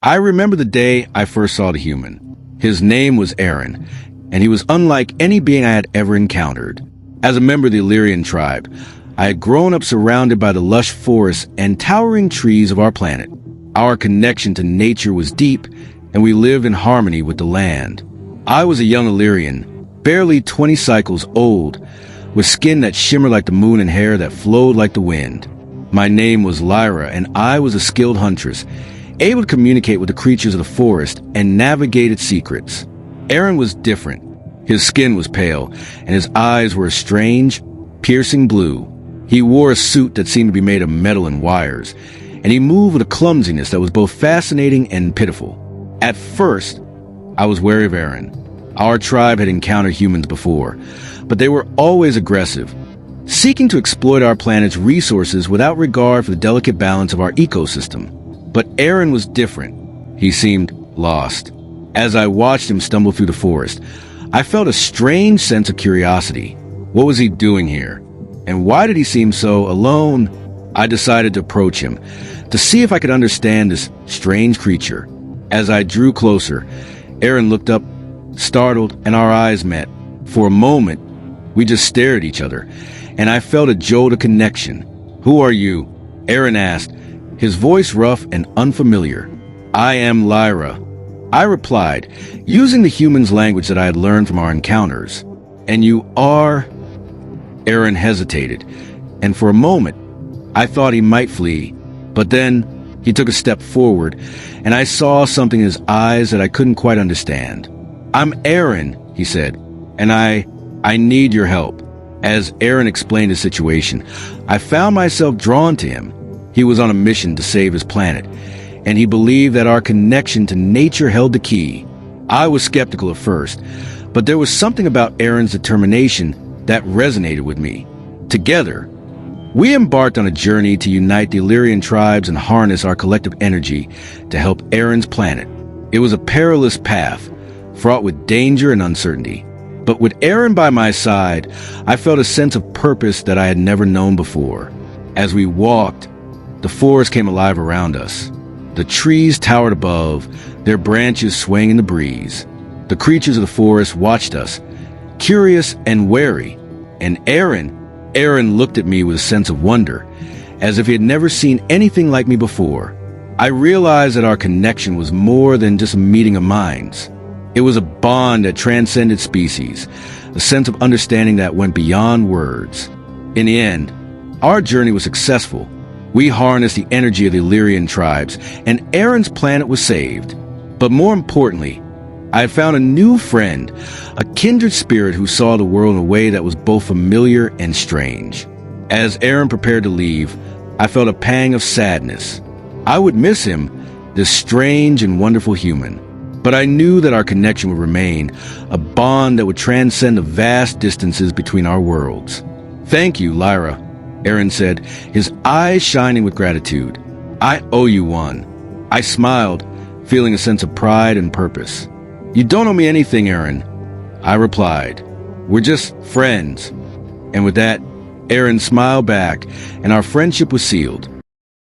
I remember the day I first saw the human. His name was Aaron, and he was unlike any being I had ever encountered. As a member of the Illyrian tribe, I had grown up surrounded by the lush forests and towering trees of our planet. Our connection to nature was deep, and we lived in harmony with the land. I was a young Illyrian, barely 20 cycles old, with skin that shimmered like the moon and hair that flowed like the wind. My name was Lyra, and I was a skilled huntress, able to communicate with the creatures of the forest and navigate its secrets. Aaron was different. His skin was pale, and his eyes were a strange, piercing blue. He wore a suit that seemed to be made of metal and wires, and he moved with a clumsiness that was both fascinating and pitiful. At first, I was wary of Aaron. Our tribe had encountered humans before, but they were always aggressive, seeking to exploit our planet's resources without regard for the delicate balance of our ecosystem. But Aaron was different. He seemed lost. As I watched him stumble through the forest, I felt a strange sense of curiosity. What was he doing here? And why did he seem so alone? I decided to approach him, to see if I could understand this strange creature. As I drew closer, Aaron looked up, startled, and our eyes met. For a moment, we just stared at each other, and I felt a jolt of connection. "Who are you?" Aaron asked, his voice rough and unfamiliar. "I am Lyra," I replied, using the human's language that I had learned from our encounters. "And you are—" Aaron hesitated, and for a moment, I thought he might flee. But then, he took a step forward, and I saw something in his eyes that I couldn't quite understand. "I'm Aaron," he said, "and I need your help." As Aaron explained his situation, I found myself drawn to him. He was on a mission to save his planet, and he believed that our connection to nature held the key. I was skeptical at first, but there was something about Aaron's determination that resonated with me. Together, we embarked on a journey to unite the Illyrian tribes and harness our collective energy to help Aaron's planet. It was a perilous path, fraught with danger and uncertainty. But with Aaron by my side, I felt a sense of purpose that I had never known before. As we walked, the forest came alive around us. The trees towered above, their branches swaying in the breeze. The creatures of the forest watched us, curious and wary. And Aaron looked at me with a sense of wonder, as if he had never seen anything like me before. I realized that our connection was more than just a meeting of minds. It was a bond that transcended species, a sense of understanding that went beyond words. In the end, our journey was successful. We harnessed the energy of the Illyrian tribes, and Aaron's planet was saved. But more importantly, I had found a new friend, a kindred spirit who saw the world in a way that was both familiar and strange. As Aaron prepared to leave, I felt a pang of sadness. I would miss him, this strange and wonderful human. But I knew that our connection would remain, a bond that would transcend the vast distances between our worlds. "Thank you, Lyra," Aaron said, his eyes shining with gratitude. "I owe you one." I smiled, feeling a sense of pride and purpose. "You don't owe me anything, Aaron," I replied. "We're just friends." And with that, Aaron smiled back, and our friendship was sealed.